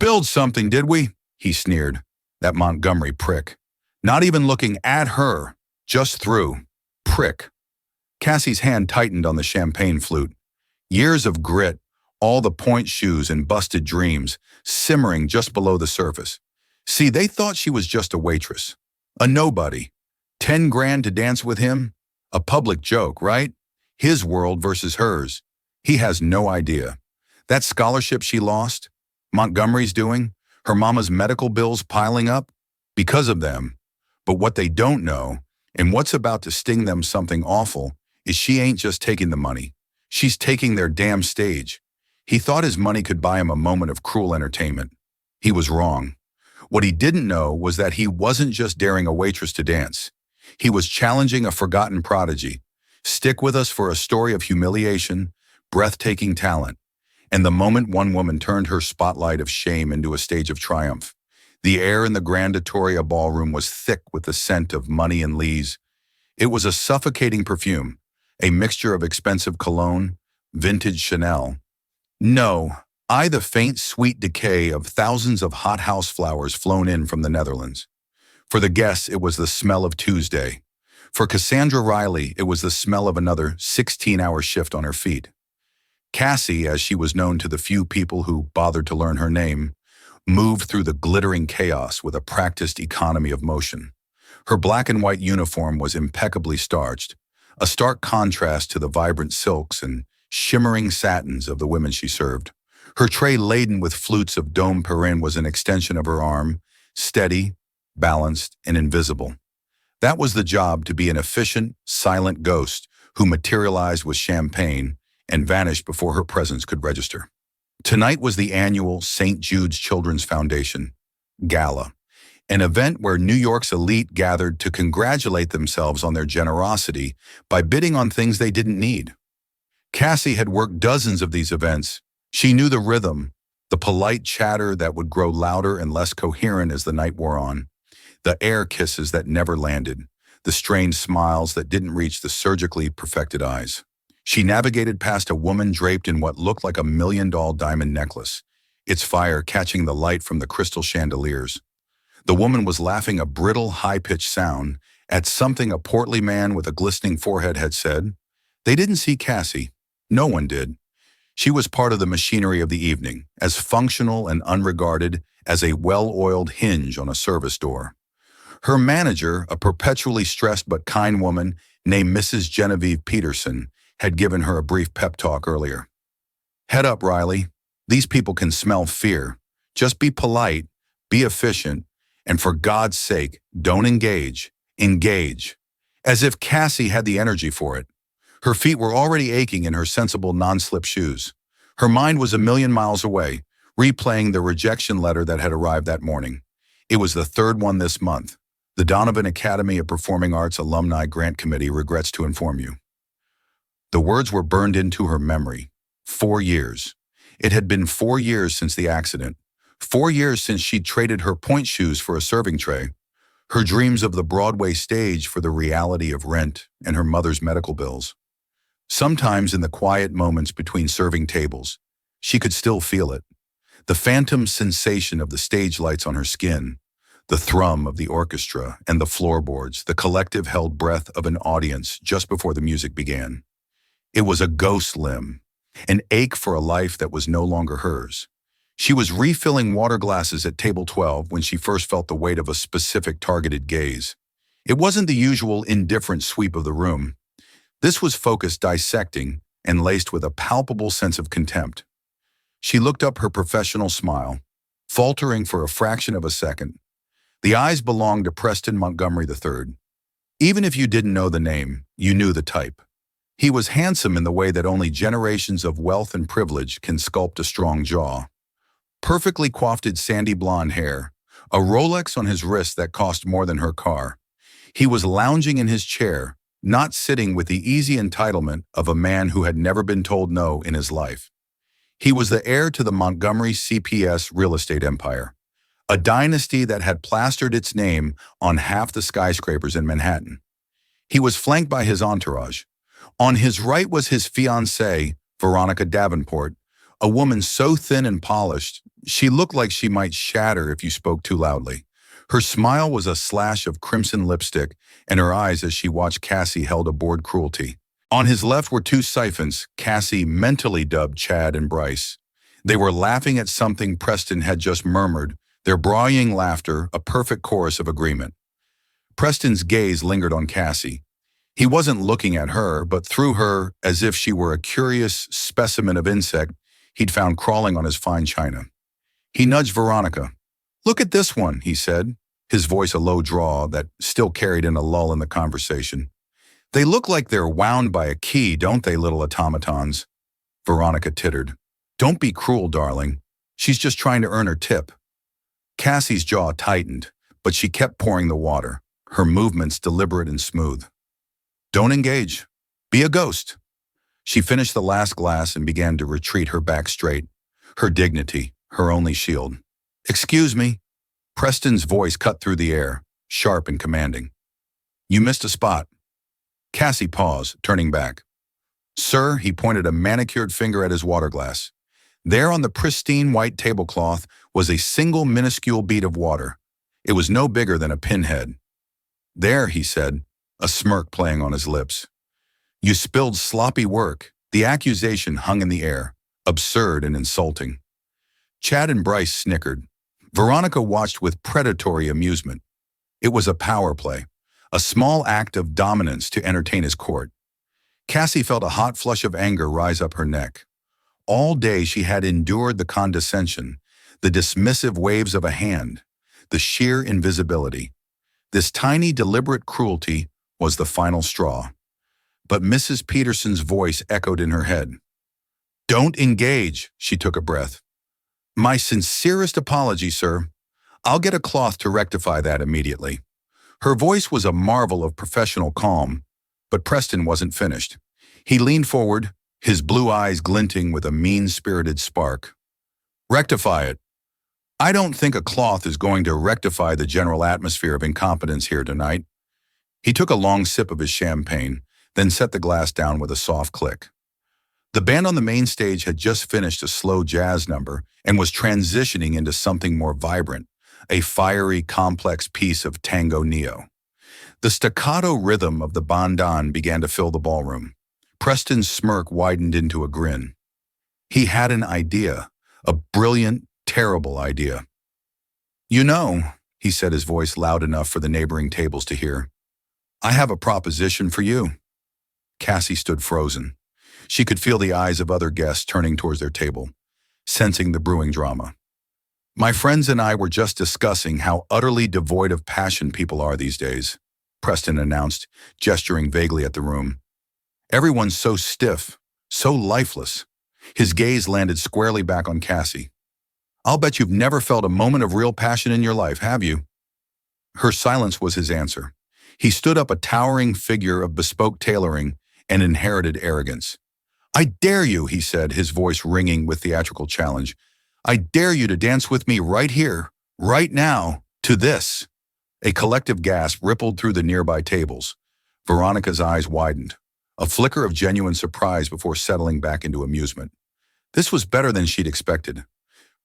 Spilled something, did we? He sneered. That Montgomery prick. Not even looking at her, just through. Prick. Cassie's hand tightened on the champagne flute. Years of grit, all the point shoes and busted dreams, simmering just below the surface. See, they thought she was just a waitress. A nobody. 10 grand to dance with him? A public joke, right? His world versus hers. He has no idea. That scholarship she lost, Montgomery's doing, her mama's medical bills piling up, because of them. But what they don't know, and what's about to sting them something awful, is she ain't just taking the money. She's taking their damn stage. He thought his money could buy him a moment of cruel entertainment. He was wrong. What he didn't know was that he wasn't just daring a waitress to dance. He was challenging a forgotten prodigy. Stick with us for a story of humiliation, breathtaking talent, and the moment one woman turned her spotlight of shame into a stage of triumph. The air in the Grand Atoria ballroom was thick with the scent of money and lees. It was a suffocating perfume, a mixture of expensive cologne, vintage Chanel. No, the faint, sweet decay of thousands of hothouse flowers flown in from the Netherlands. For the guests, it was the smell of Tuesday. For Cassandra Riley, it was the smell of another 16-hour shift on her feet. Cassie, as she was known to the few people who bothered to learn her name, moved through the glittering chaos with a practiced economy of motion. Her black and white uniform was impeccably starched, a stark contrast to the vibrant silks and shimmering satins of the women she served. Her tray laden with flutes of Dom Perignon was an extension of her arm, steady, balanced, and invisible. That was the job, to be an efficient, silent ghost who materialized with champagne and vanished before her presence could register. Tonight was the annual St. Jude's Children's Foundation Gala, an event where New York's elite gathered to congratulate themselves on their generosity by bidding on things they didn't need. Cassie had worked dozens of these events. She knew the rhythm, the polite chatter that would grow louder and less coherent as the night wore on, the air kisses that never landed, the strained smiles that didn't reach the surgically perfected eyes. She navigated past a woman draped in what looked like $1 million diamond necklace, its fire catching the light from the crystal chandeliers. The woman was laughing a brittle, high-pitched sound at something a portly man with a glistening forehead had said. They didn't see Cassie. No one did. She was part of the machinery of the evening, as functional and unregarded as a well-oiled hinge on a service door. Her manager, a perpetually stressed but kind woman named Mrs. Genevieve Peterson, had given her a brief pep talk earlier. Head up, Riley. These people can smell fear. Just be polite, be efficient, and for God's sake, don't engage. Engage. As if Cassie had the energy for it. Her feet were already aching in her sensible non-slip shoes. Her mind was 1,000,000 miles away, replaying the rejection letter that had arrived that morning. It was the third one this month. The Donovan Academy of Performing Arts Alumni Grant Committee regrets to inform you. The words were burned into her memory. 4 years. It had been 4 years since the accident. 4 years since she'd traded her point shoes for a serving tray, her dreams of the Broadway stage for the reality of rent and her mother's medical bills. Sometimes in the quiet moments between serving tables, she could still feel it. The phantom sensation of the stage lights on her skin, the thrum of the orchestra and the floorboards, the collective held breath of an audience just before the music began. It was a ghost limb, an ache for a life that was no longer hers. She was refilling water glasses at table 12 when she first felt the weight of a specific targeted gaze. It wasn't the usual indifferent sweep of the room. This was focused, dissecting, and laced with a palpable sense of contempt. She looked up, her professional smile, faltering for a fraction of a second. The eyes belonged to Preston Montgomery III. Even if you didn't know the name, you knew the type. He was handsome in the way that only generations of wealth and privilege can sculpt a strong jaw. Perfectly coiffed sandy blonde hair, a Rolex on his wrist that cost more than her car. He was lounging in his chair, not sitting with the easy entitlement of a man who had never been told no in his life. He was the heir to the Montgomery CPS real estate empire, a dynasty that had plastered its name on half the skyscrapers in Manhattan. He was flanked by his entourage. On his right was his fiancée, Veronica Davenport, a woman so thin and polished She looked like she might shatter if you spoke too loudly. Her smile was a slash of crimson lipstick, and her eyes as she watched Cassie held aboard cruelty. On his left were two siphons, Cassie mentally dubbed Chad and Bryce. They were laughing at something Preston had just murmured, their brawling laughter a perfect chorus of agreement. Preston's gaze lingered on Cassie. He wasn't looking at her, but through her, as if she were a curious specimen of insect he'd found crawling on his fine china. He nudged Veronica. "Look at this one," he said, his voice a low drawl that still carried in a lull in the conversation. "They look like they're wound by a key, don't they, little automatons?" Veronica tittered. "Don't be cruel, darling. She's just trying to earn her tip." Cassie's jaw tightened, but she kept pouring the water, her movements deliberate and smooth. "Don't engage. Be a ghost." She finished the last glass and began to retreat, her back straight, her dignity, her only shield. "Excuse me." Preston's voice cut through the air, sharp and commanding. "You missed a spot." Cassie paused, turning back. "Sir," he pointed a manicured finger at his water glass. There on the pristine white tablecloth was a single minuscule bead of water. It was no bigger than a pinhead. "There," he said, a smirk playing on his lips. "You spilled sloppy work." The accusation hung in the air, absurd and insulting. Chad and Bryce snickered. Veronica watched with predatory amusement. It was a power play, a small act of dominance to entertain his court. Cassie felt a hot flush of anger rise up her neck. All day she had endured the condescension, the dismissive waves of a hand, the sheer invisibility. This tiny, deliberate cruelty was the final straw. But Mrs. Peterson's voice echoed in her head. "Don't engage," she took a breath. "My sincerest apology, sir. I'll get a cloth to rectify that immediately." Her voice was a marvel of professional calm, but Preston wasn't finished. He leaned forward, his blue eyes glinting with a mean-spirited spark. "Rectify it. I don't think a cloth is going to rectify the general atmosphere of incompetence here tonight." He took a long sip of his champagne, then set the glass down with a soft click. The band on the main stage had just finished a slow jazz number and was transitioning into something more vibrant, a fiery, complex piece of tango neo. The staccato rhythm of the bandan began to fill the ballroom. Preston's smirk widened into a grin. He had an idea, a brilliant, terrible idea. "You know," he said, his voice loud enough for the neighboring tables to hear, "I have a proposition for you." Cassie stood frozen. She could feel the eyes of other guests turning towards their table, sensing the brewing drama. "My friends and I were just discussing how utterly devoid of passion people are these days," Preston announced, gesturing vaguely at the room. "Everyone's so stiff, so lifeless." His gaze landed squarely back on Cassie. "I'll bet you've never felt a moment of real passion in your life, have you?" Her silence was his answer. He stood up, a towering figure of bespoke tailoring and inherited arrogance. "I dare you," he said, his voice ringing with theatrical challenge. "I dare you to dance with me right here, right now, to this." A collective gasp rippled through the nearby tables. Veronica's eyes widened, a flicker of genuine surprise before settling back into amusement. This was better than she'd expected.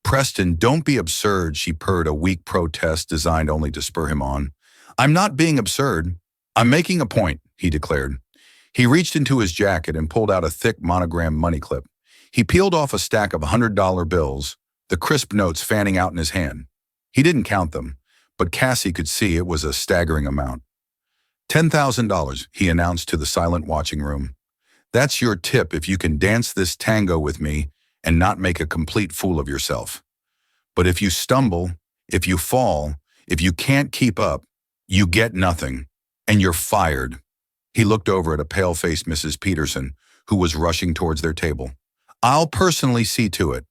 "Preston, don't be absurd," she purred, a weak protest designed only to spur him on. "I'm not being absurd. I'm making a point," he declared. He reached into his jacket and pulled out a thick monogram money clip. He peeled off a stack of $100 bills, the crisp notes fanning out in his hand. He didn't count them, but Cassie could see it was a staggering amount. $10,000, he announced to the silent watching room. "That's your tip if you can dance this tango with me and not make a complete fool of yourself. But if you stumble, if you fall, if you can't keep up, you get nothing, and you're fired." He looked over at a pale-faced Mrs. Peterson, who was rushing towards their table. "I'll personally see to it."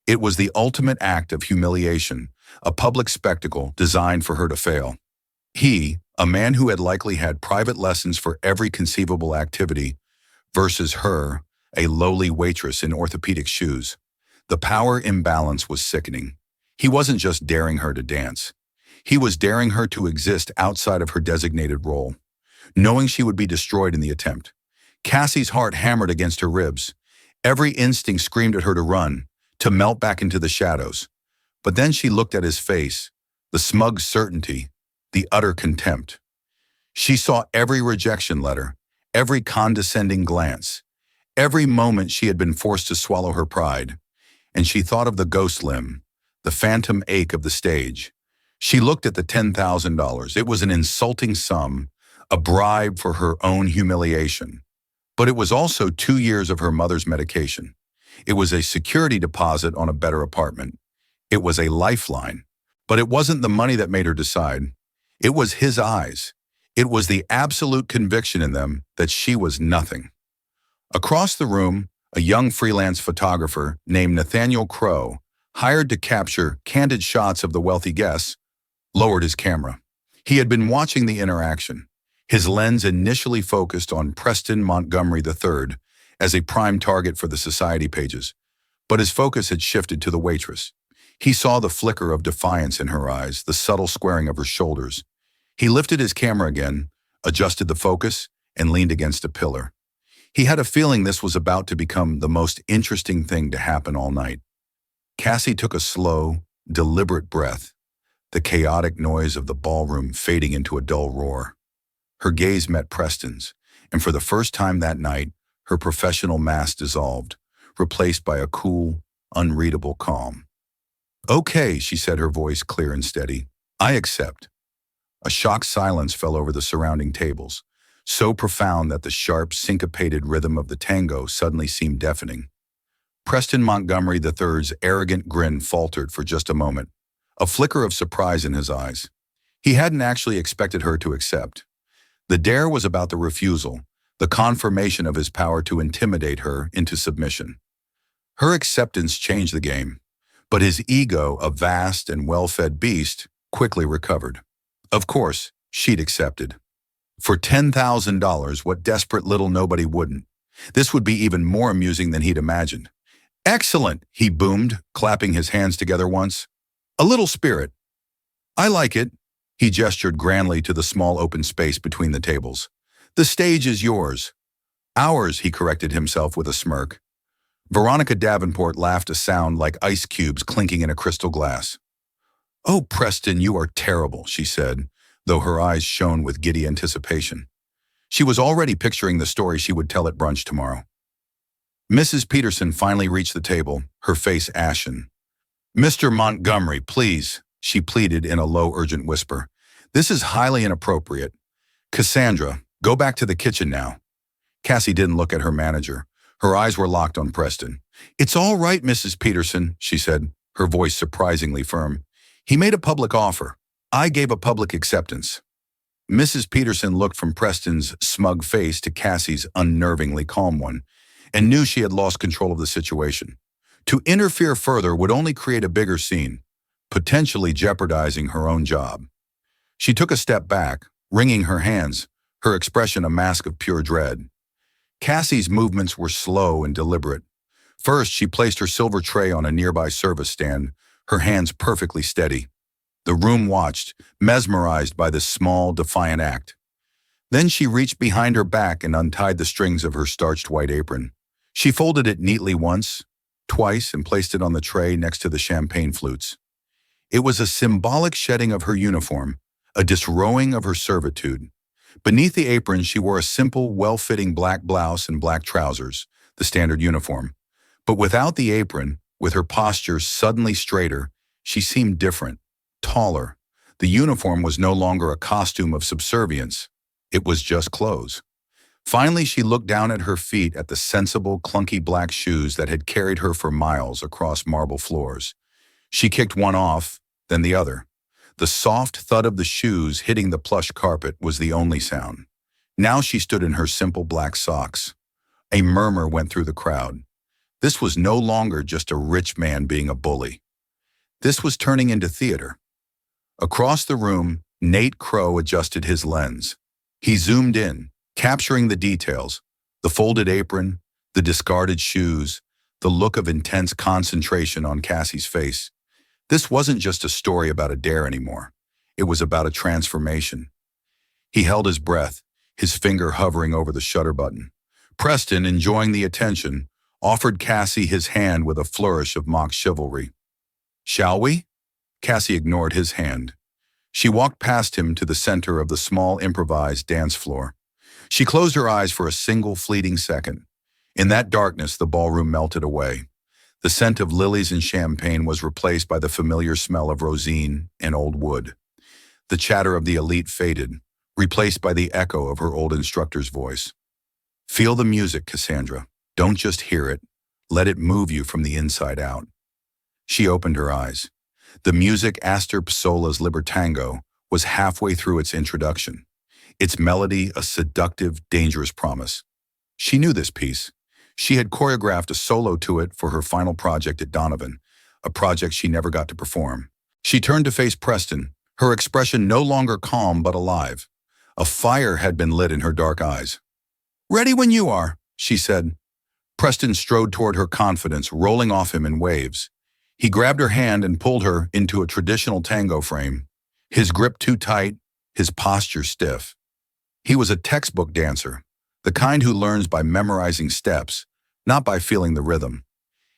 It was the ultimate act of humiliation, a public spectacle designed for her to fail. He, a man who had likely had private lessons for every conceivable activity, versus her, a lowly waitress in orthopedic shoes. The power imbalance was sickening. He wasn't just daring her to dance. He was daring her to exist outside of her designated role, knowing she would be destroyed in the attempt. Cassie's heart hammered against her ribs. Every instinct screamed at her to run, to melt back into the shadows. But then she looked at his face, the smug certainty, the utter contempt. She saw every rejection letter, every condescending glance, every moment she had been forced to swallow her pride, and she thought of the ghost limb, the phantom ache of the stage. She looked at the $10,000. It was an insulting sum, a bribe for her own humiliation. But it was also 2 years of her mother's medication. It was a security deposit on a better apartment. It was a lifeline. But it wasn't the money that made her decide. It was his eyes. It was the absolute conviction in them that she was nothing. Across the room, a young freelance photographer named Nathaniel Crow, hired to capture candid shots of the wealthy guests, lowered his camera. He had been watching the interaction. His lens initially focused on Preston Montgomery III as a prime target for the society pages, but his focus had shifted to the waitress. He saw the flicker of defiance in her eyes, the subtle squaring of her shoulders. He lifted his camera again, adjusted the focus, and leaned against a pillar. He had a feeling this was about to become the most interesting thing to happen all night. Cassie took a slow, deliberate breath, the chaotic noise of the ballroom fading into a dull roar. Her gaze met Preston's, and for the first time that night, her professional mask dissolved, replaced by a cool, unreadable calm. "Okay," she said, her voice clear and steady. "I accept." A shocked silence fell over the surrounding tables, so profound that the sharp, syncopated rhythm of the tango suddenly seemed deafening. Preston Montgomery III's arrogant grin faltered for just a moment, a flicker of surprise in his eyes. He hadn't actually expected her to accept. The dare was about the refusal, the confirmation of his power to intimidate her into submission. Her acceptance changed the game, but his ego, a vast and well-fed beast, quickly recovered. Of course, she'd accepted. For $10,000, what desperate little nobody wouldn't? This would be even more amusing than he'd imagined. "Excellent," he boomed, clapping his hands together once. "A little spirit. I like it." He gestured grandly to the small open space between the tables. "The stage is yours." "Ours," he corrected himself with a smirk. Veronica Davenport laughed, a sound like ice cubes clinking in a crystal glass. "Oh, Preston, you are terrible," she said, though her eyes shone with giddy anticipation. She was already picturing the story she would tell at brunch tomorrow. Mrs. Peterson finally reached the table, her face ashen. "Mr. Montgomery, please," she pleaded in a low, urgent whisper. "This is highly inappropriate. Cassandra, go back to the kitchen now." Cassie didn't look at her manager. Her eyes were locked on Preston. "It's all right, Mrs. Peterson," she said, her voice surprisingly firm. "He made a public offer. I gave a public acceptance." Mrs. Peterson looked from Preston's smug face to Cassie's unnervingly calm one, and knew she had lost control of the situation. To interfere further would only create a bigger scene, potentially jeopardizing her own job. She took a step back, wringing her hands, her expression a mask of pure dread. Cassie's movements were slow and deliberate. First, she placed her silver tray on a nearby service stand, her hands perfectly steady. The room watched, mesmerized by this small, defiant act. Then she reached behind her back and untied the strings of her starched white apron. She folded it neatly once, twice, and placed it on the tray next to the champagne flutes. It was a symbolic shedding of her uniform, a disrobing of her servitude. Beneath the apron, she wore a simple, well-fitting black blouse and black trousers, the standard uniform. But without the apron, with her posture suddenly straighter, she seemed different, taller. The uniform was no longer a costume of subservience. It was just clothes. Finally, she looked down at her feet at the sensible, clunky black shoes that had carried her for miles across marble floors. She kicked one off, then the other. The soft thud of the shoes hitting the plush carpet was the only sound. Now she stood in her simple black socks. A murmur went through the crowd. This was no longer just a rich man being a bully. This was turning into theater. Across the room, Nate Crow adjusted his lens. He zoomed in, capturing the details, the folded apron, the discarded shoes, the look of intense concentration on Cassie's face. This wasn't just a story about a dare anymore. It was about a transformation. He held his breath, his finger hovering over the shutter button. Preston, enjoying the attention, offered Cassie his hand with a flourish of mock chivalry. "Shall we?" Cassie ignored his hand. She walked past him to the center of the small improvised dance floor. She closed her eyes for a single fleeting second. In that darkness, the ballroom melted away. The scent of lilies and champagne was replaced by the familiar smell of rosine and old wood. The chatter of the elite faded, replaced by the echo of her old instructor's voice. Feel the music, Cassandra. Don't just hear it. Let it move you from the inside out. She opened her eyes. The music Astor Piazzolla's Libertango was halfway through its introduction. Its melody a seductive, dangerous promise. She knew this piece. She had choreographed a solo to it for her final project at Donovan, a project she never got to perform. She turned to face Preston, her expression no longer calm but alive. A fire had been lit in her dark eyes. "Ready when you are," she said. Preston strode toward her confidence, rolling off him in waves. He grabbed her hand and pulled her into a traditional tango frame, his grip too tight, his posture stiff. He was a textbook dancer, the kind who learns by memorizing steps, not by feeling the rhythm.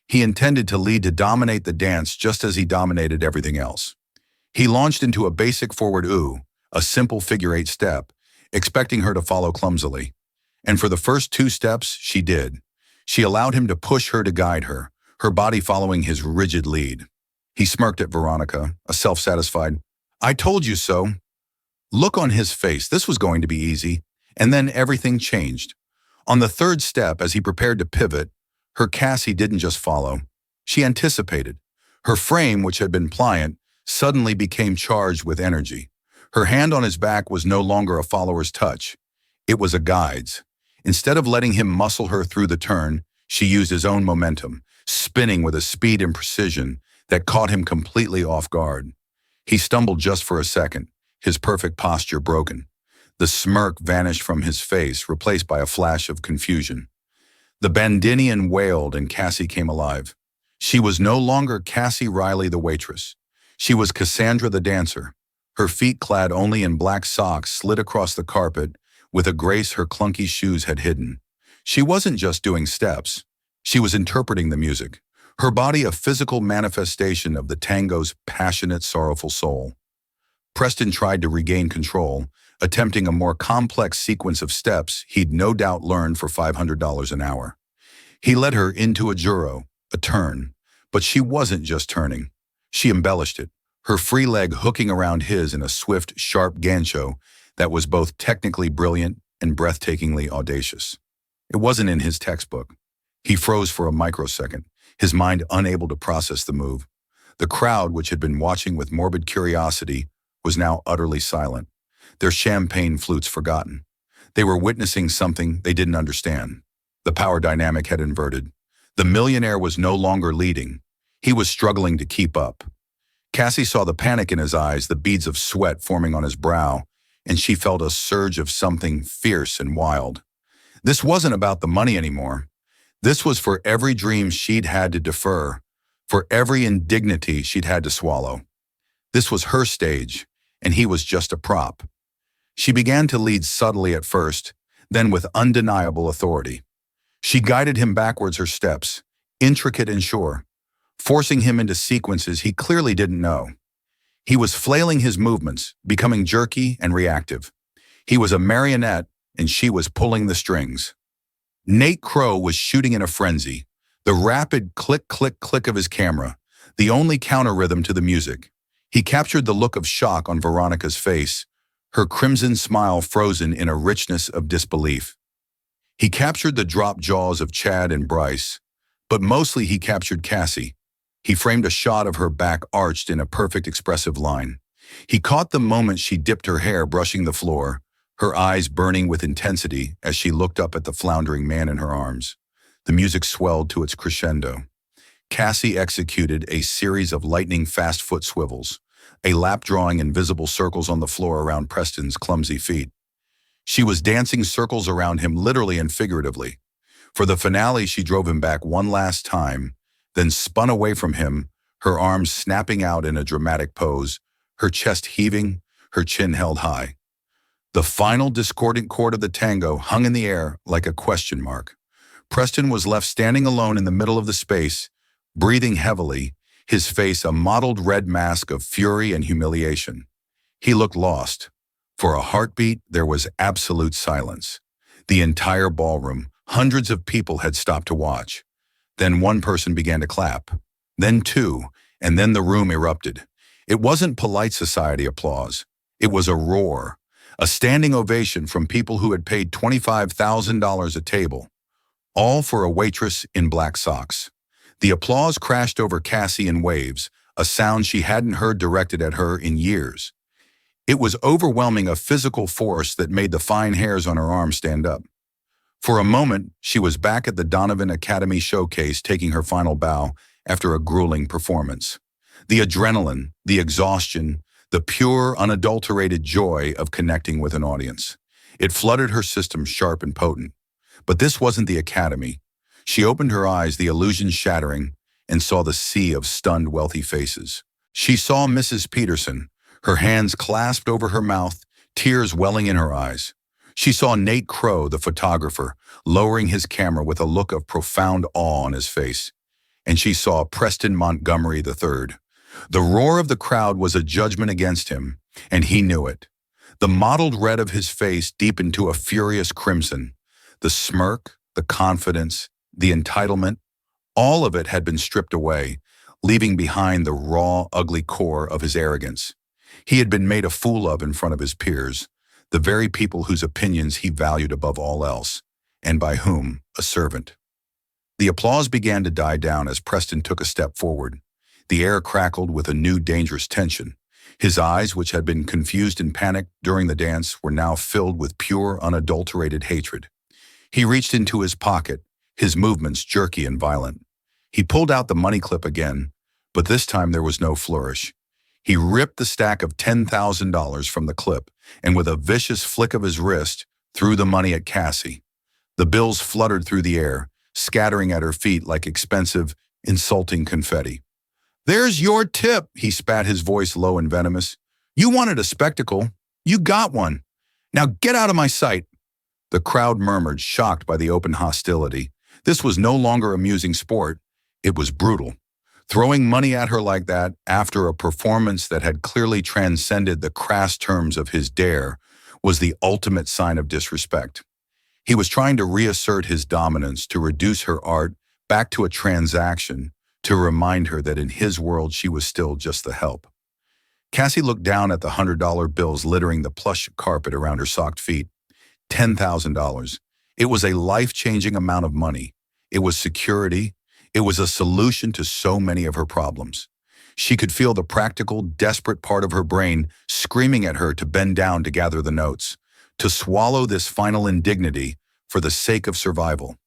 He intended to lead to dominate the dance just as he dominated everything else. He launched into a basic forward ooh, a simple figure-8 step, expecting her to follow clumsily. And for the first 2 steps, she did. She allowed him to push her to guide her, her body following his rigid lead. He smirked at Veronica, a self-satisfied, "I told you so" look on his face. This was going to be easy. And then everything changed. On the 3rd step, as he prepared to pivot, her Cassie didn't just follow. She anticipated. Her frame, which had been pliant, suddenly became charged with energy. Her hand on his back was no longer a follower's touch. It was a guide's. Instead of letting him muscle her through the turn, she used his own momentum, spinning with a speed and precision that caught him completely off guard. He stumbled just for a second, his perfect posture broken. The smirk vanished from his face, replaced by a flash of confusion. The Bandinian wailed and Cassie came alive. She was no longer Cassie Riley the waitress. She was Cassandra the dancer. Her feet, clad only in black socks, slid across the carpet with a grace her clunky shoes had hidden. She wasn't just doing steps. She was interpreting the music, her body a physical manifestation of the tango's passionate, sorrowful soul. Preston tried to regain control, attempting a more complex sequence of steps he'd no doubt learned for $500 an hour. He led her into a juro, a turn, but she wasn't just turning. She embellished it, her free leg hooking around his in a swift, sharp gancho that was both technically brilliant and breathtakingly audacious. It wasn't in his textbook. He froze for a microsecond, his mind unable to process the move. The crowd, which had been watching with morbid curiosity, was now utterly silent, their champagne flutes forgotten. They were witnessing something they didn't understand. The power dynamic had inverted. The millionaire was no longer leading. He was struggling to keep up. Cassie saw the panic in his eyes, the beads of sweat forming on his brow, and she felt a surge of something fierce and wild. This wasn't about the money anymore. This was for every dream she'd had to defer, for every indignity she'd had to swallow. This was her stage, and he was just a prop. She began to lead subtly at first, then with undeniable authority. She guided him backwards her steps, intricate and sure, forcing him into sequences he clearly didn't know. He was flailing his movements, becoming jerky and reactive. He was a marionette, and she was pulling the strings. Nate Crow was shooting in a frenzy, the rapid click, click, click of his camera, the only counter rhythm to the music. He captured the look of shock on Veronica's face, her crimson smile frozen in a richness of disbelief. He captured the dropped jaws of Chad and Bryce, but mostly he captured Cassie. He framed a shot of her back arched in a perfect expressive line. He caught the moment she dipped her hair brushing the floor, her eyes burning with intensity as she looked up at the floundering man in her arms. The music swelled to its crescendo. Cassie executed a series of lightning-fast foot swivels, a lap drawing invisible circles on the floor around Preston's clumsy feet. She was dancing circles around him literally and figuratively. For the finale, she drove him back one last time, then spun away from him, her arms snapping out in a dramatic pose, her chest heaving, her chin held high. The final discordant chord of the tango hung in the air like a question mark. Preston was left standing alone in the middle of the space, breathing heavily, his face a mottled red mask of fury and humiliation. He looked lost. For a heartbeat, there was absolute silence. The entire ballroom, hundreds of people had stopped to watch. Then one person began to clap. Then two, and then the room erupted. It wasn't polite society applause. It was a roar, a standing ovation from people who had paid $25,000 a table, all for a waitress in black socks. The applause crashed over Cassie in waves, a sound she hadn't heard directed at her in years. It was overwhelming, a physical force that made the fine hairs on her arm stand up. For a moment, she was back at the Donovan Academy showcase taking her final bow after a grueling performance. The adrenaline, the exhaustion, the pure, unadulterated joy of connecting with an audience. It flooded her system sharp and potent. But this wasn't the Academy. She opened her eyes, the illusion shattering, and saw the sea of stunned, wealthy faces. She saw Mrs. Peterson, her hands clasped over her mouth, tears welling in her eyes. She saw Nate Crow, the photographer, lowering his camera with a look of profound awe on his face. And she saw Preston Montgomery III. The roar of the crowd was a judgment against him, and he knew it. The mottled red of his face deepened to a furious crimson. The smirk, the confidence, the entitlement, all of it had been stripped away, leaving behind the raw, ugly core of his arrogance. He had been made a fool of in front of his peers, the very people whose opinions he valued above all else, and by whom a servant. The applause began to die down as Preston took a step forward. The air crackled with a new dangerous tension. His eyes, which had been confused and panicked during the dance, were now filled with pure, unadulterated hatred. He reached into his pocket, his movements jerky and violent. He pulled out the money clip again, but this time there was no flourish. He ripped the stack of $10,000 from the clip and with a vicious flick of his wrist, threw the money at Cassie. The bills fluttered through the air, scattering at her feet like expensive, insulting confetti. "There's your tip," he spat, his voice low and venomous. "You wanted a spectacle. You got one. Now get out of my sight." The crowd murmured, shocked by the open hostility. This was no longer amusing sport. It was brutal. Throwing money at her like that, after a performance that had clearly transcended the crass terms of his dare, was the ultimate sign of disrespect. He was trying to reassert his dominance, to reduce her art back to a transaction, to remind her that in his world she was still just the help. Cassie looked down at the $100 bills littering the plush carpet around her socked feet. $10,000. It was a life-changing amount of money. It was security. It was a solution to so many of her problems. She could feel the practical, desperate part of her brain screaming at her to bend down to gather the notes, to swallow this final indignity for the sake of survival.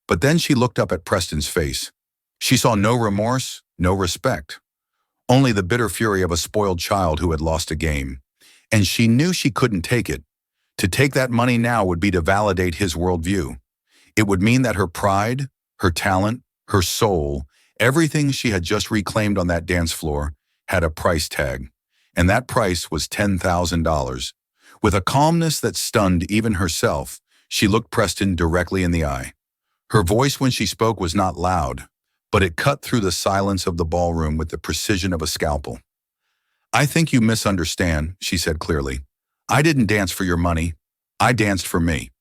But then she looked up at Preston's face. She saw no remorse, no respect, only the bitter fury of a spoiled child who had lost a game. And she knew she couldn't take it. To take that money now would be to validate his worldview. It would mean that her pride, her talent, her soul, everything she had just reclaimed on that dance floor, had a price tag. And that price was $10,000. With a calmness that stunned even herself, she looked Preston directly in the eye. Her voice when she spoke was not loud, but it cut through the silence of the ballroom with the precision of a scalpel. "I think you misunderstand," she said clearly. "I didn't dance for your money. I danced for me."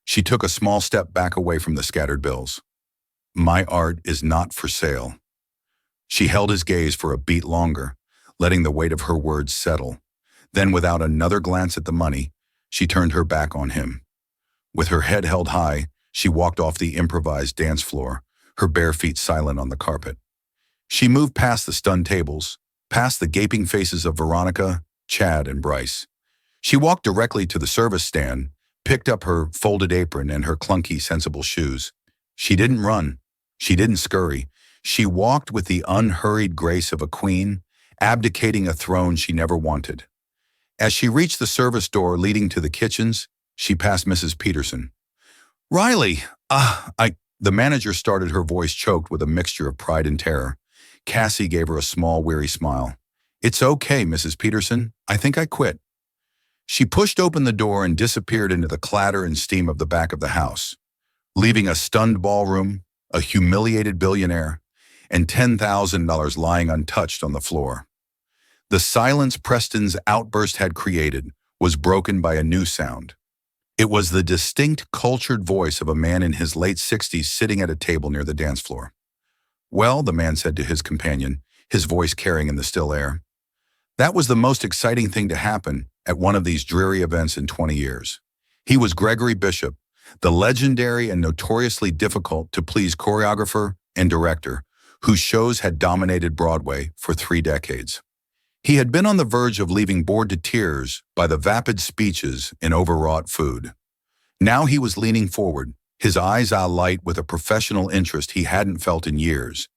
She took a small step back away from the scattered bills. "My art is not for sale." She held his gaze for a beat longer, letting the weight of her words settle. Then, without another glance at the money, she turned her back on him. With her head held high, she walked off the improvised dance floor, her bare feet silent on the carpet. She moved past the stunned tables, past the gaping faces of Veronica, Chad, and Bryce. She walked directly to the service stand, picked up her folded apron and her clunky, sensible shoes. She didn't run. She didn't scurry. She walked with the unhurried grace of a queen, abdicating a throne she never wanted. As she reached the service door leading to the kitchens, she passed Mrs. Peterson. "Riley, the manager started, her voice choked with a mixture of pride and terror. Cassie gave her a small, weary smile. "It's okay, Mrs. Peterson. I think I quit." She pushed open the door and disappeared into the clatter and steam of the back of the house, leaving a stunned ballroom, a humiliated billionaire, and $10,000 lying untouched on the floor. The silence Preston's outburst had created was broken by a new sound. It was the distinct, cultured voice of a man in his late 60s sitting at a table near the dance floor. "Well," the man said to his companion, his voice carrying in the still air, "that was the most exciting thing to happen at one of these dreary events in 20 years. He was Gregory Bishop, the legendary and notoriously difficult to please choreographer and director whose shows had dominated Broadway for 3 decades. He had been on the verge of leaving bored to tears by the vapid speeches and overwrought food. Now he was leaning forward, his eyes alight with a professional interest he hadn't felt in years.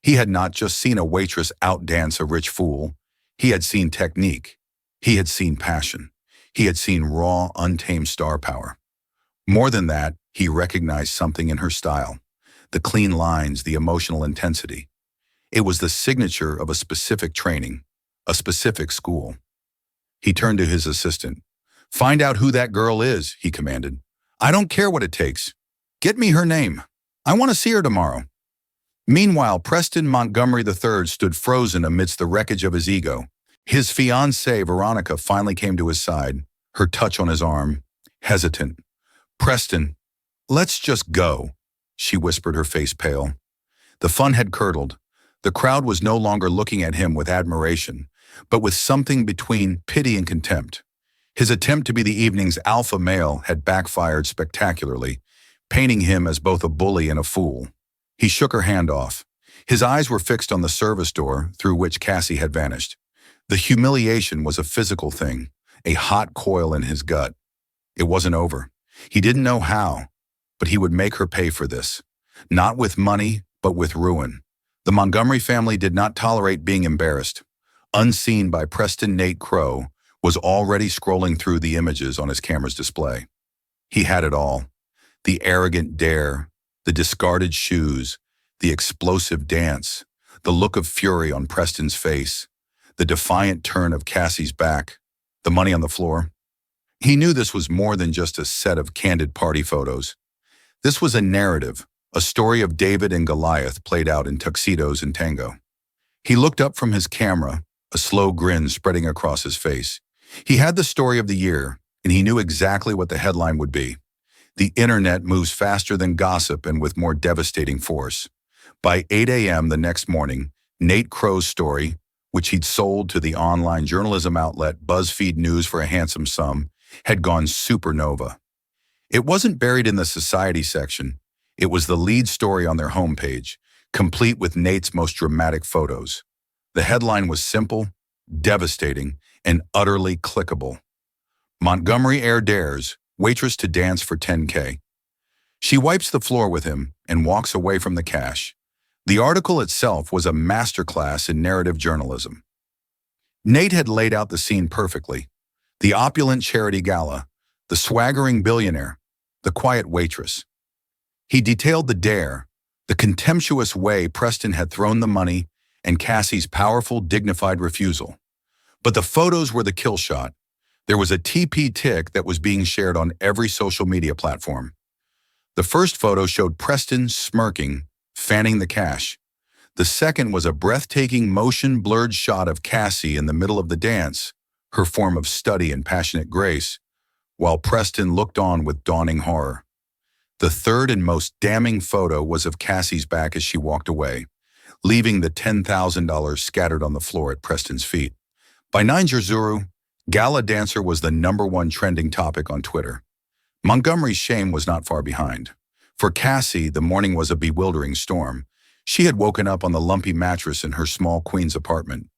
He had not just seen a waitress outdance a rich fool. He had seen technique. He had seen passion. He had seen raw, untamed star power. More than that, he recognized something in her style. The clean lines, the emotional intensity. It was the signature of a specific training, a specific school. He turned to his assistant. "Find out who that girl is," he commanded. "I don't care what it takes. Get me her name. I want to see her tomorrow." Meanwhile, Preston Montgomery III stood frozen amidst the wreckage of his ego. His fiancée, Veronica, finally came to his side, her touch on his arm, hesitant. "Preston, let's just go," she whispered, her face pale. The fun had curdled. The crowd was no longer looking at him with admiration, but with something between pity and contempt. His attempt to be the evening's alpha male had backfired spectacularly, painting him as both a bully and a fool. He shook her hand off. His eyes were fixed on the service door through which Cassie had vanished. The humiliation was a physical thing, a hot coil in his gut. It wasn't over. He didn't know how, but he would make her pay for this. Not with money, but with ruin. The Montgomery family did not tolerate being embarrassed. Unseen by Preston, Nate Crow was already scrolling through the images on his camera's display. He had it all. The arrogant dare, the discarded shoes, the explosive dance, the look of fury on Preston's face, the defiant turn of Cassie's back, the money on the floor. He knew this was more than just a set of candid party photos. This was a narrative, a story of David and Goliath played out in tuxedos and tango. He looked up from his camera, a slow grin spreading across his face. He had the story of the year, and he knew exactly what the headline would be. The internet moves faster than gossip and with more devastating force. By 8 a.m. the next morning, Nate Crow's story, which he'd sold to the online journalism outlet BuzzFeed News for a handsome sum, had gone supernova. It wasn't buried in the society section. It was the lead story on their homepage, complete with Nate's most dramatic photos. The headline was simple, devastating, and utterly clickable. Montgomery Air dares waitress to dance for $10K. She wipes the floor with him and walks away from the cash. The article itself was a masterclass in narrative journalism. Nate had laid out the scene perfectly. The opulent charity gala, the swaggering billionaire, the quiet waitress. He detailed the dare, the contemptuous way Preston had thrown the money, and Cassie's powerful, dignified refusal. But the photos were the kill shot. There was a TP tick that was being shared on every social media platform. The first photo showed Preston smirking, fanning the cash. The second was a breathtaking motion-blurred shot of Cassie in the middle of the dance, her form of study and passionate grace, while Preston looked on with dawning horror. The third and most damning photo was of Cassie's back as she walked away, leaving the $10,000 scattered on the floor at Preston's feet. By 9:00, Gala Dancer was the #1 trending topic on Twitter. Montgomery's shame was not far behind. For Cassie, the morning was a bewildering storm. She had woken up on the lumpy mattress in her small Queens apartment,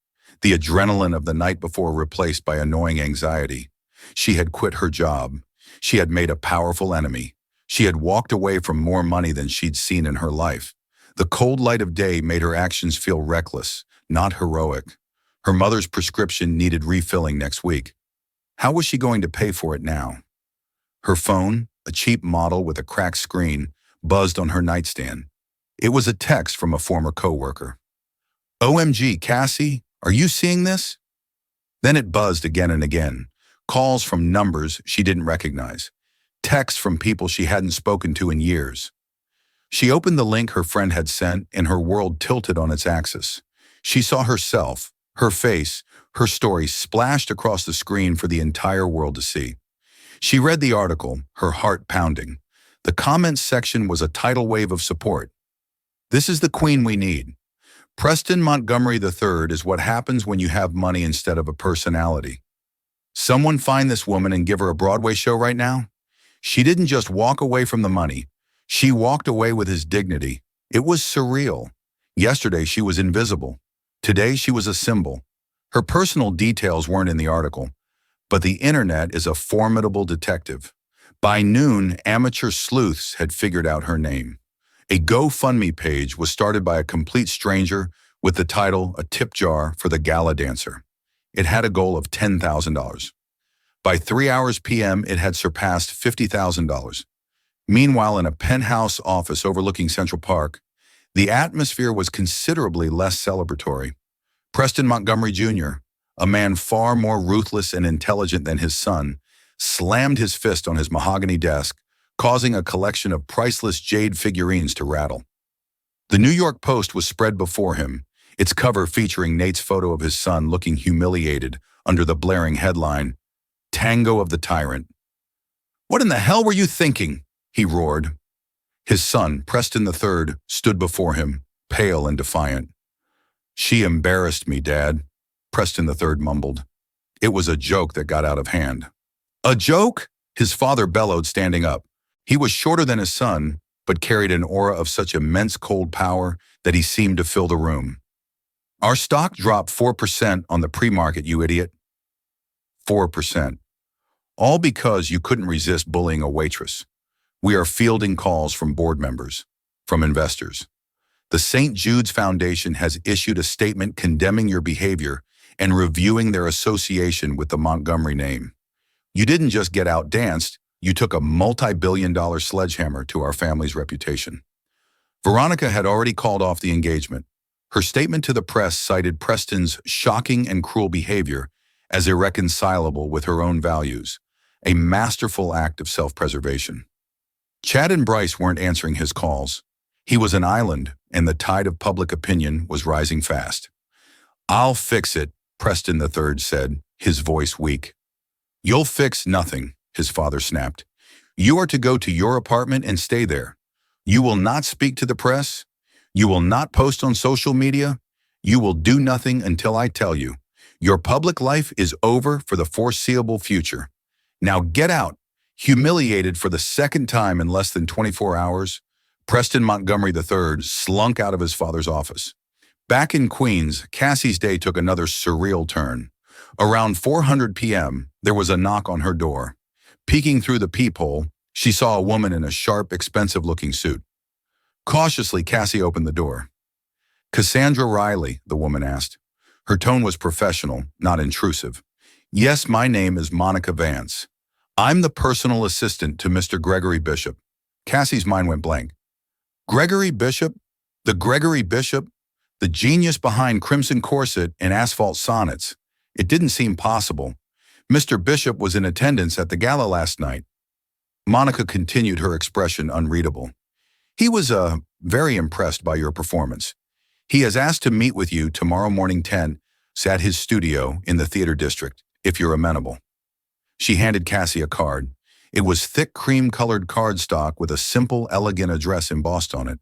the adrenaline of the night before replaced by annoying anxiety. She had quit her job. She had made a powerful enemy. She had walked away from more money than she'd seen in her life. The cold light of day made her actions feel reckless, not heroic. Her mother's prescription needed refilling next week. How was she going to pay for it now? Her phone, a cheap model with a cracked screen, buzzed on her nightstand. It was a text from a former coworker. "OMG, Cassie, are you seeing this?" Then it buzzed again and again. Calls from numbers she didn't recognize. Texts from people she hadn't spoken to in years. She opened the link her friend had sent, and her world tilted on its axis. She saw herself, her face, her story splashed across the screen for the entire world to see. She read the article, her heart pounding. The comments section was a tidal wave of support. "This is the queen we need. Preston Montgomery III is what happens when you have money instead of a personality. Someone find this woman and give her a Broadway show right now." She didn't just walk away from the money. She walked away with his dignity. It was surreal. Yesterday she was invisible. Today she was a symbol. Her personal details weren't in the article, but the internet is a formidable detective. By noon, amateur sleuths had figured out her name. A GoFundMe page was started by a complete stranger with the title "A Tip Jar for the Gala Dancer." It had a goal of $10,000. By 3 hours p.m., it had surpassed $50,000. Meanwhile, in a penthouse office overlooking Central Park, the atmosphere was considerably less celebratory. Preston Montgomery Jr., a man far more ruthless and intelligent than his son, slammed his fist on his mahogany desk, causing a collection of priceless jade figurines to rattle. The New York Post was spread before him, its cover featuring Nate's photo of his son looking humiliated under the blaring headline, "Tango of the Tyrant." "What in the hell were you thinking?" he roared. His son, Preston III, stood before him, pale and defiant. "She embarrassed me, Dad," Preston III mumbled. "It was a joke that got out of hand." "A joke?" his father bellowed, standing up. He was shorter than his son, but carried an aura of such immense cold power that he seemed to fill the room. "Our stock dropped 4% on the pre-market, you idiot." 4%. All because you couldn't resist bullying a waitress. We are fielding calls from board members, from investors. The St. Jude's Foundation has issued a statement condemning your behavior and reviewing their association with the Montgomery name. You didn't just get outdanced, you took a multi-billion-dollar sledgehammer to our family's reputation. Veronica had already called off the engagement. Her statement to the press cited Preston's shocking and cruel behavior as irreconcilable with her own values, a masterful act of self-preservation. Chad and Bryce weren't answering his calls. He was an island, and the tide of public opinion was rising fast. "I'll fix it," Preston III said, his voice weak. "You'll fix nothing," his father snapped. "You are to go to your apartment and stay there. You will not speak to the press. You will not post on social media. You will do nothing until I tell you. Your public life is over for the foreseeable future. Now get out." Humiliated for the second time in less than 24 hours, Preston Montgomery III slunk out of his father's office. Back in Queens, Cassie's day took another surreal turn. Around 4:00 p.m., there was a knock on her door. Peeking through the peephole, she saw a woman in a sharp, expensive-looking suit. Cautiously, Cassie opened the door. "Cassandra Riley," the woman asked. Her tone was professional, not intrusive. "Yes, my name is Monica Vance. I'm the personal assistant to Mr. Gregory Bishop." Cassie's mind went blank. Gregory Bishop? The Gregory Bishop? The genius behind Crimson Corset and Asphalt Sonnets. It didn't seem possible. Mr. Bishop was in attendance at the gala last night. Monica continued, her expression unreadable. "He was very impressed by your performance. He has asked to meet with you tomorrow morning 10 at his studio in the theater district, if you're amenable." She handed Cassie a card. It was thick cream-colored cardstock with a simple, elegant address embossed on it.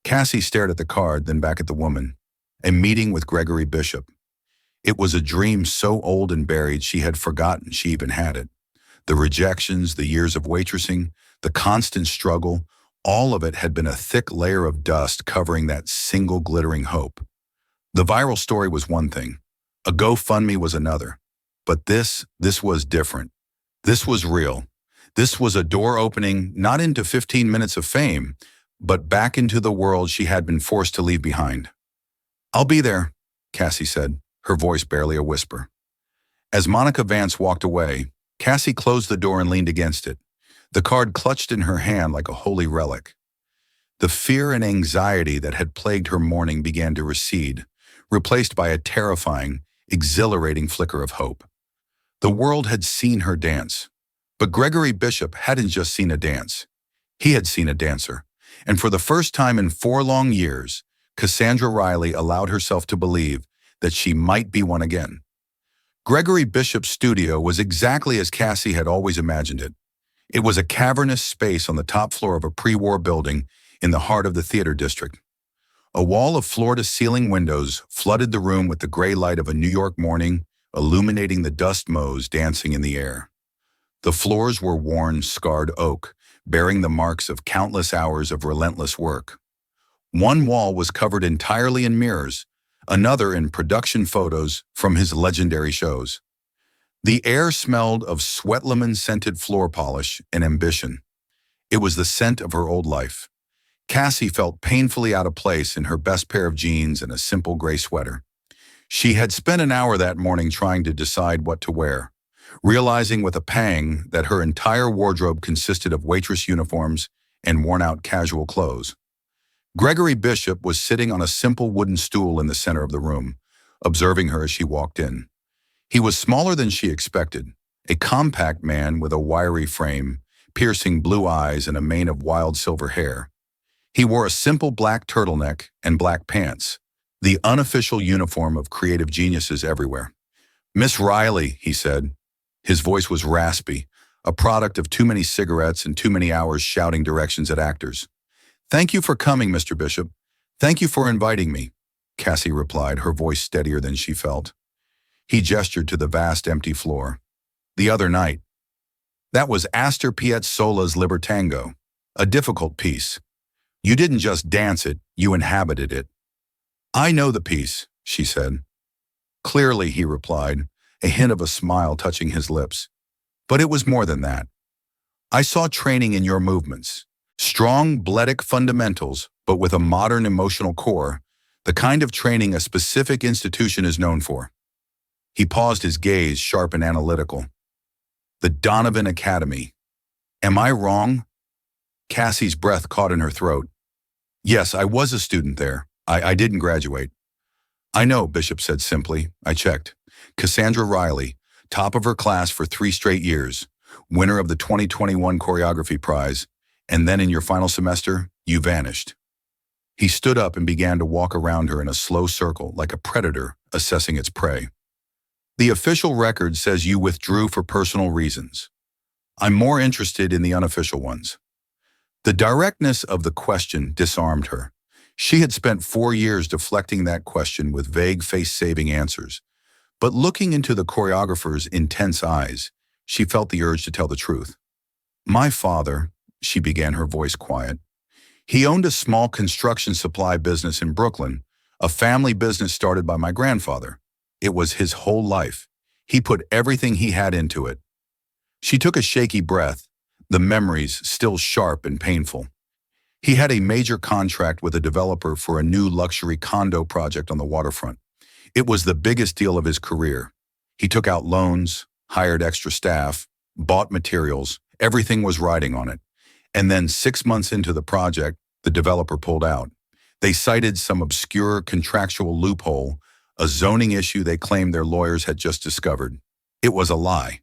Cassie stared at the card, then back at the woman. A meeting with Gregory Bishop. It was a dream so old and buried she had forgotten she even had it. The rejections, the years of waitressing, the constant struggle, all of it had been a thick layer of dust covering that single glittering hope. The viral story was one thing. A GoFundMe was another. But this was different. This was real. This was a door opening, not into 15 minutes of fame, but back into the world she had been forced to leave behind. "I'll be there," Cassie said, her voice barely a whisper. As Monica Vance walked away, Cassie closed the door and leaned against it, the card clutched in her hand like a holy relic. The fear and anxiety that had plagued her morning began to recede, replaced by a terrifying, exhilarating flicker of hope. The world had seen her dance, but Gregory Bishop hadn't just seen a dance. He had seen a dancer, And for the first time in 4 long years, Cassandra Riley allowed herself to believe that she might be one again. Gregory Bishop's studio was exactly as Cassie had always imagined it. It was a cavernous space on the top floor of a pre-war building in the heart of the theater district. A wall of floor-to-ceiling windows flooded the room with the gray light of a New York morning, illuminating the dust motes dancing in the air. The floors were worn, scarred oak, bearing the marks of countless hours of relentless work. One wall was covered entirely in mirrors, another in production photos from his legendary shows. The air smelled of sweat lemon-scented floor polish and ambition. It was the scent of her old life. Cassie felt painfully out of place in her best pair of jeans and a simple gray sweater. She had spent an hour that morning trying to decide what to wear, realizing with a pang that her entire wardrobe consisted of Waitress uniforms and worn-out casual clothes. Gregory Bishop was sitting on a simple wooden stool in the center of the room, observing her as she walked in. He was smaller than she expected, a compact man with a wiry frame, piercing blue eyes and a mane of wild silver hair. He wore a simple black turtleneck and black pants, the unofficial uniform of creative geniuses everywhere. "Miss Riley," he said. His voice was raspy, a product of too many cigarettes and too many hours shouting directions at actors. "Thank you for coming, Mr. Bishop. Thank you for inviting me," Cassie replied, her voice steadier than she felt. He gestured to the vast empty floor. "The other night. That was Astor Piazzolla's Libertango, a difficult piece. You didn't just dance it, you inhabited it." "I know the piece," she said. "Clearly," he replied, a hint of a smile touching his lips. "But it was more than that. I saw training in your movements. Strong, bloodic fundamentals, but with a modern emotional core, the kind of training a specific institution is known for." He paused, his gaze sharp and analytical. "The Donovan Academy. Am I wrong?" Cassie's breath caught in her throat. "Yes, I was a student there. I didn't graduate." "I know," Bishop said simply. "I checked. Cassandra Riley, top of her class for 3 straight years, winner of the 2021 choreography prize, and then in your final semester, you vanished." He stood up and began to walk around her in a slow circle like a predator assessing its prey. "The official record says you withdrew for personal reasons. I'm more interested in the unofficial ones." The directness of the question disarmed her. She had spent 4 years deflecting that question with vague face-saving answers. But looking into the choreographer's intense eyes, she felt the urge to tell the truth. "My father," she began, her voice quiet. "He owned a small construction supply business in Brooklyn, a family business started by my grandfather. It was his whole life. He put everything he had into it." She took a shaky breath, the memories still sharp and painful. He had a major contract with a developer for a new luxury condo project on the waterfront. It was the biggest deal of his career. He took out loans, hired extra staff, bought materials, everything was riding on it. And then 6 months into the project, the developer pulled out. They cited some obscure contractual loophole, a zoning issue they claimed their lawyers had just discovered. It was a lie.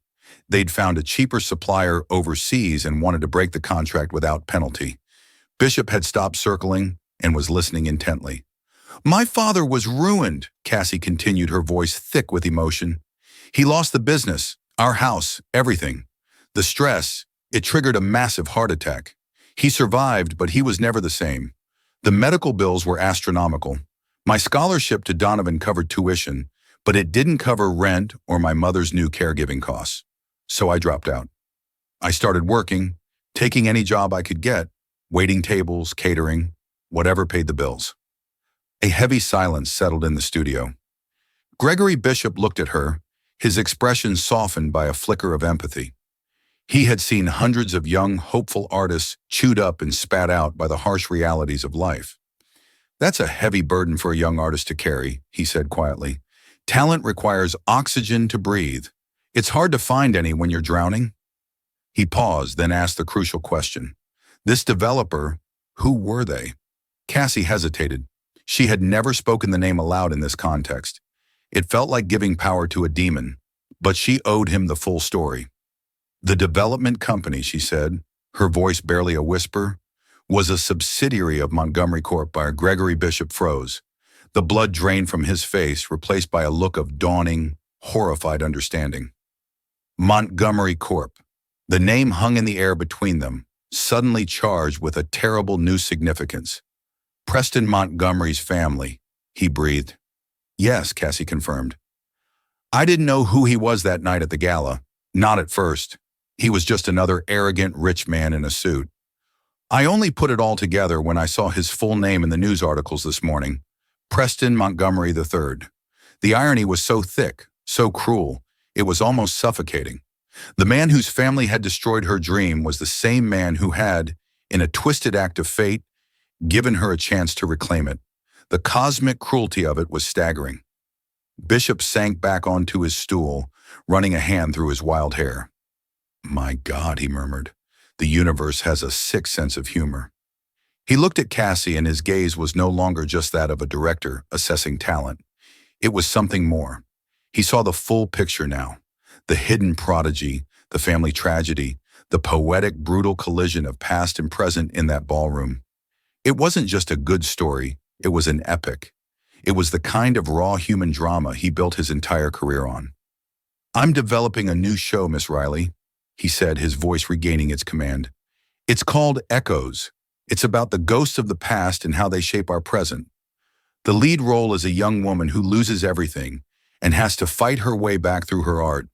They'd found a cheaper supplier overseas and wanted to break the contract without penalty. Bishop had stopped circling and was listening intently. "My father was ruined," Cassie continued, her voice thick with emotion. "He lost the business, our house, everything. The stress, it triggered a massive heart attack. He survived, but he was never the same. The medical bills were astronomical. My scholarship to Donovan covered tuition, but it didn't cover rent or my mother's new caregiving costs. So I dropped out. I started working, taking any job I could get, waiting tables, catering, whatever paid the bills." A heavy silence settled in the studio. Gregory Bishop looked at her, his expression softened by a flicker of empathy. He had seen hundreds of young, hopeful artists chewed up and spat out by the harsh realities of life. "That's a heavy burden for a young artist to carry," he said quietly. "Talent requires oxygen to breathe. It's hard to find any when you're drowning." He paused, then asked the crucial question. "This developer, who were they?" Cassie hesitated. She had never spoken the name aloud in this context. It felt like giving power to a demon, but she owed him the full story. "The development company," she said, her voice barely a whisper, was a subsidiary of Montgomery Corp. By Gregory Bishop froze. The blood drained from his face, replaced by a look of dawning, horrified understanding. Montgomery Corp. The name hung in the air between them, suddenly charged with a terrible new significance. Preston Montgomery's family, he breathed. Yes, Cassie confirmed. I didn't know who he was that night at the gala. Not at first. He was just another arrogant rich man in a suit. I only put it all together when I saw his full name in the news articles this morning. Preston Montgomery III. The irony was so thick, so cruel, it was almost suffocating. The man whose family had destroyed her dream was the same man who had, in a twisted act of fate, given her a chance to reclaim it. The cosmic cruelty of it was staggering. Bishop sank back onto his stool, running a hand through his wild hair. My God, he murmured. The universe has a sick sense of humor. He looked at Cassie, and his gaze was no longer just that of a director assessing talent. It was something more. He saw the full picture now. The hidden prodigy, the family tragedy, the poetic, brutal collision of past and present in that ballroom. It wasn't just a good story, it was an epic. It was the kind of raw human drama he built his entire career on. I'm developing a new show, Miss Riley, he said, his voice regaining its command. It's called Echoes. It's about the ghosts of the past and how they shape our present. The lead role is a young woman who loses everything and has to fight her way back through her art.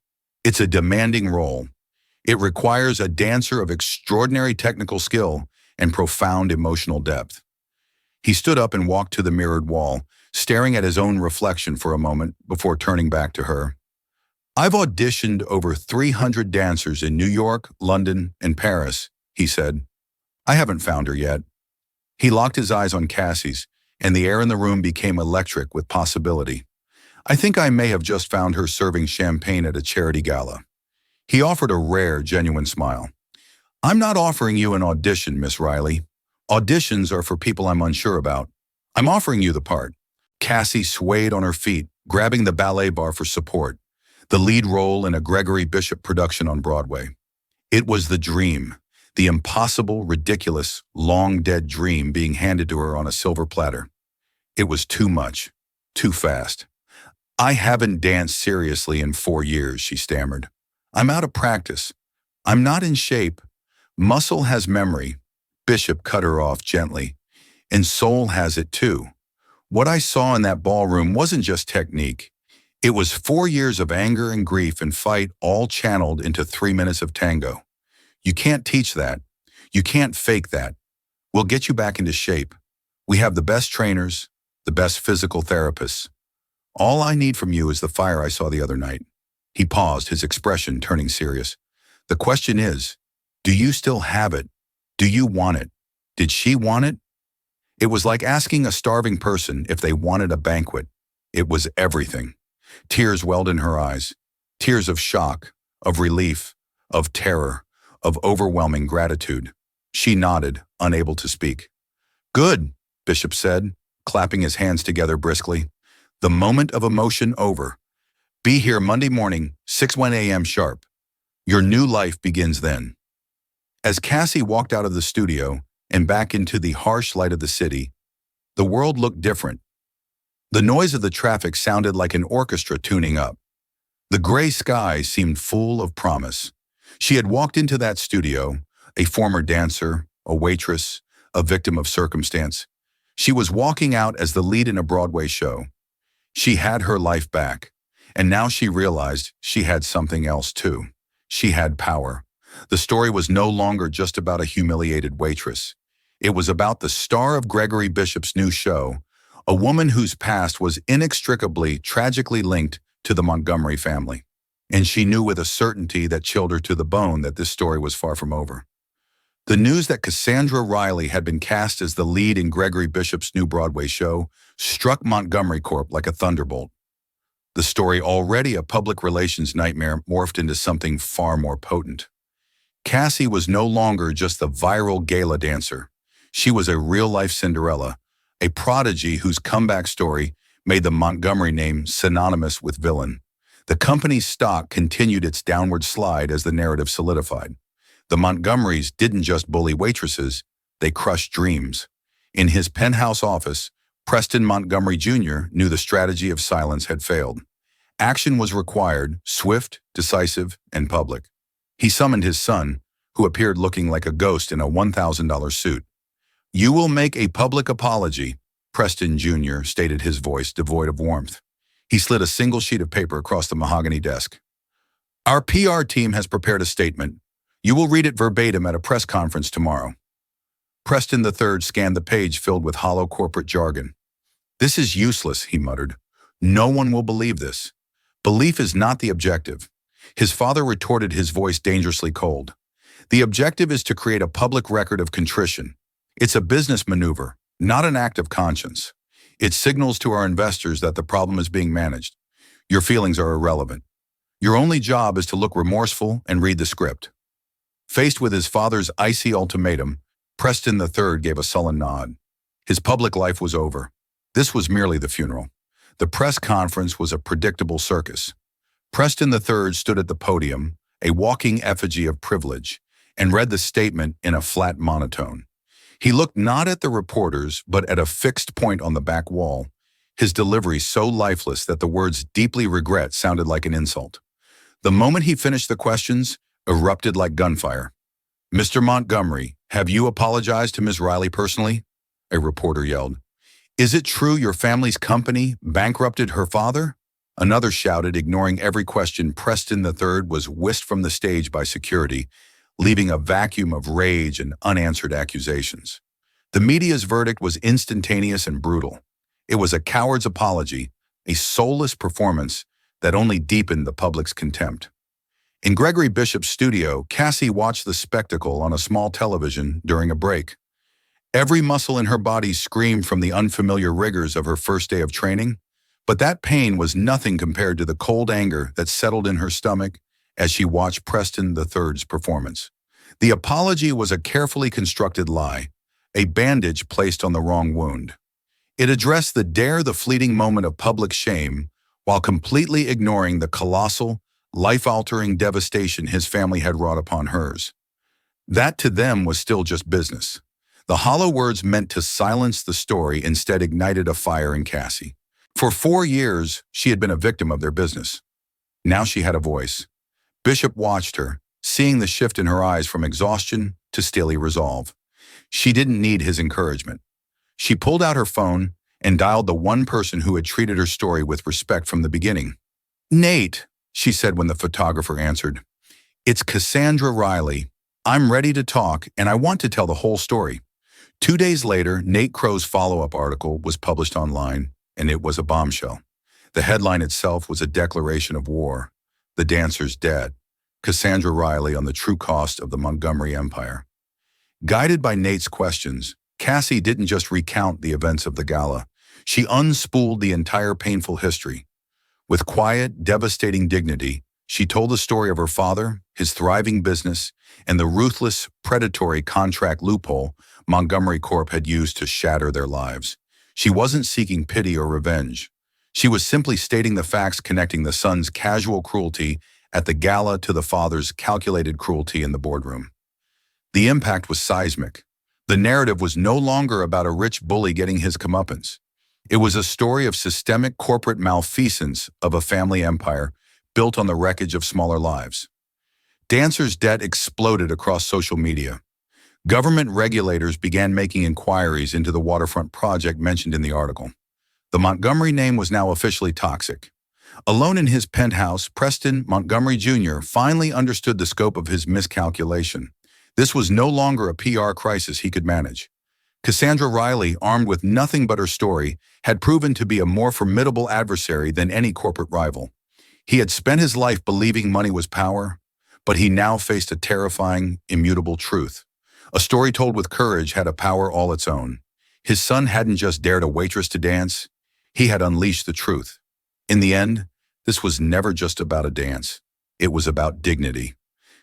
It's a demanding role. It requires a dancer of extraordinary technical skill and profound emotional depth. He stood up and walked to the mirrored wall, staring at his own reflection for a moment before turning back to her. I've auditioned over 300 dancers in New York, London, and Paris, he said. I haven't found her yet. He locked his eyes on Cassie's, and the air in the room became electric with possibility. I think I may have just found her serving champagne at a charity gala. He offered a rare, genuine smile. I'm not offering you an audition, Miss Riley. Auditions are for people I'm unsure about. I'm offering you the part. Cassie swayed on her feet, grabbing the ballet bar for support. The lead role in a Gregory Bishop production on Broadway. It was the dream, the impossible, ridiculous, long-dead dream being handed to her on a silver platter. It was too much, too fast. I haven't danced seriously in 4 years, she stammered. I'm out of practice. I'm not in shape. Muscle has memory. Bishop cut her off gently. And soul has it too. What I saw in that ballroom wasn't just technique. It was 4 years of anger and grief and fight all channeled into 3 minutes of tango. You can't teach that. You can't fake that. We'll get you back into shape. We have the best trainers, the best physical therapists. All I need from you is the fire I saw the other night. He paused, his expression turning serious. The question is, do you still have it? Do you want it? Did she want it? It was like asking a starving person if they wanted a banquet. It was everything. Tears welled in her eyes. Tears of shock, of relief, of terror, of overwhelming gratitude. She nodded, unable to speak. Good, Bishop said, clapping his hands together briskly. The moment of emotion over. Be here Monday morning, 6:01 a.m. sharp. Your new life begins then. As Cassie walked out of the studio and back into the harsh light of the city, the world looked different. The noise of the traffic sounded like an orchestra tuning up. The gray sky seemed full of promise. She had walked into that studio, a former dancer, a waitress, a victim of circumstance. She was walking out as the lead in a Broadway show. She had her life back, and now she realized she had something else too. She had power. The story was no longer just about a humiliated waitress. It was about the star of Gregory Bishop's new show, a woman whose past was inextricably, tragically linked to the Montgomery family. And she knew with a certainty that chilled her to the bone that this story was far from over. The news that Cassandra Riley had been cast as the lead in Gregory Bishop's new Broadway show struck Montgomery Corp like a thunderbolt. The story, already a public relations nightmare, morphed into something far more potent. Cassie was no longer just the viral gala dancer. She was a real-life Cinderella, a prodigy whose comeback story made the Montgomery name synonymous with villain. The company's stock continued its downward slide as the narrative solidified. The Montgomerys didn't just bully waitresses, They crushed dreams. In his penthouse office, Preston Montgomery Jr. knew the strategy of silence had failed. Action was required, swift, decisive, and public. He summoned his son, who appeared looking like a ghost in a $1,000 suit. "You will make a public apology," Preston Jr. stated, his voice devoid of warmth. He slid a single sheet of paper across the mahogany desk. "Our PR team has prepared a statement. You will read it verbatim at a press conference tomorrow." Preston III scanned the page filled with hollow corporate jargon. "This is useless," he muttered. "No one will believe this. Belief is not the objective." His father retorted, his voice dangerously cold. "The objective is to create a public record of contrition. It's a business maneuver, not an act of conscience. It signals to our investors that the problem is being managed. Your feelings are irrelevant. Your only job is to look remorseful and read the script." Faced with his father's icy ultimatum, Preston III gave a sullen nod. His public life was over. This was merely the funeral. The press conference was a predictable circus. Preston III stood at the podium, a walking effigy of privilege, and read the statement in a flat monotone. He looked not at the reporters, but at a fixed point on the back wall, his delivery so lifeless that the words "deeply regret" sounded like an insult. The moment he finished, the questions erupted like gunfire. "Mr. Montgomery, have you apologized to Ms. Riley personally?" a reporter yelled. "Is it true your family's company bankrupted her father?" Another shouted, ignoring every question. Preston III was whisked from the stage by security, leaving a vacuum of rage and unanswered accusations. The media's verdict was instantaneous and brutal. It was a coward's apology, a soulless performance that only deepened the public's contempt. In Gregory Bishop's studio, Cassie watched the spectacle on a small television during a break. Every muscle in her body screamed from the unfamiliar rigors of her first day of training, but that pain was nothing compared to the cold anger that settled in her stomach as she watched Preston III's performance. The apology was a carefully constructed lie, a bandage placed on the wrong wound. It addressed the fleeting moment of public shame, while completely ignoring the colossal, life-altering devastation his family had wrought upon hers. That to them was still just business. The hollow words meant to silence the story instead ignited a fire in Cassie. For 4 years, she had been a victim of their business. Now she had a voice. Bishop watched her, seeing the shift in her eyes from exhaustion to steely resolve. She didn't need his encouragement. She pulled out her phone and dialed the one person who had treated her story with respect from the beginning. "Nate," she said when the photographer answered. "It's Cassandra Riley. I'm ready to talk, and I want to tell the whole story." 2 days later, Nate Crow's follow-up article was published online, and it was a bombshell. The headline itself was a declaration of war. "The dancer's dead. Cassandra Riley on the true cost of the Montgomery Empire." Guided by Nate's questions, Cassie didn't just recount the events of the gala. She unspooled the entire painful history. With quiet, devastating dignity, she told the story of her father, his thriving business, and the ruthless, predatory contract loophole Montgomery Corp had used to shatter their lives. She wasn't seeking pity or revenge. She was simply stating the facts, connecting the son's casual cruelty at the gala to the father's calculated cruelty in the boardroom. The impact was seismic. The narrative was no longer about a rich bully getting his comeuppance. It was a story of systemic corporate malfeasance of a family empire built on the wreckage of smaller lives. Dancer's debt exploded across social media. Government regulators began making inquiries into the waterfront project mentioned in the article. The Montgomery name was now officially toxic. Alone in his penthouse, Preston Montgomery Jr. finally understood the scope of his miscalculation. This was no longer a PR crisis he could manage. Cassandra Riley, armed with nothing but her story, had proven to be a more formidable adversary than any corporate rival. He had spent his life believing money was power, but he now faced a terrifying, immutable truth. A story told with courage had a power all its own. His son hadn't just dared a waitress to dance, he had unleashed the truth. In the end, this was never just about a dance. It was about dignity.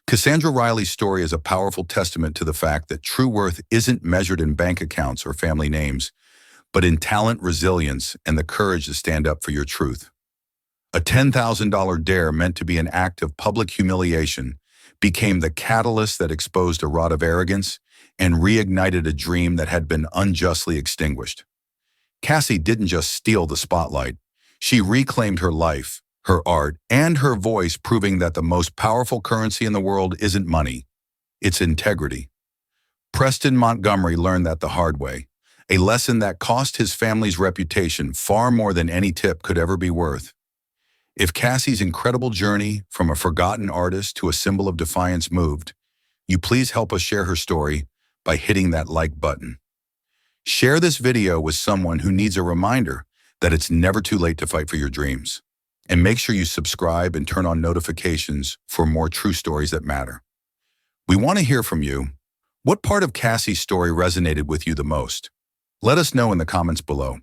Cassandra Riley's story is a powerful testament to the fact that true worth isn't measured in bank accounts or family names, but in talent, resilience, and the courage to stand up for your truth. A $10,000 dare meant to be an act of public humiliation became the catalyst that exposed a rod of arrogance and reignited a dream that had been unjustly extinguished. Cassie didn't just steal the spotlight. She reclaimed her life, her art, and her voice, proving that the most powerful currency in the world isn't money, it's integrity. Preston Montgomery learned that the hard way, a lesson that cost his family's reputation far more than any tip could ever be worth. If Cassie's incredible journey from a forgotten artist to a symbol of defiance moved, you please help us share her story by hitting that like button. Share this video with someone who needs a reminder that it's never too late to fight for your dreams. And make sure you subscribe and turn on notifications for more true stories that matter. We want to hear from you. What part of Cassie's story resonated with you the most? Let us know in the comments below.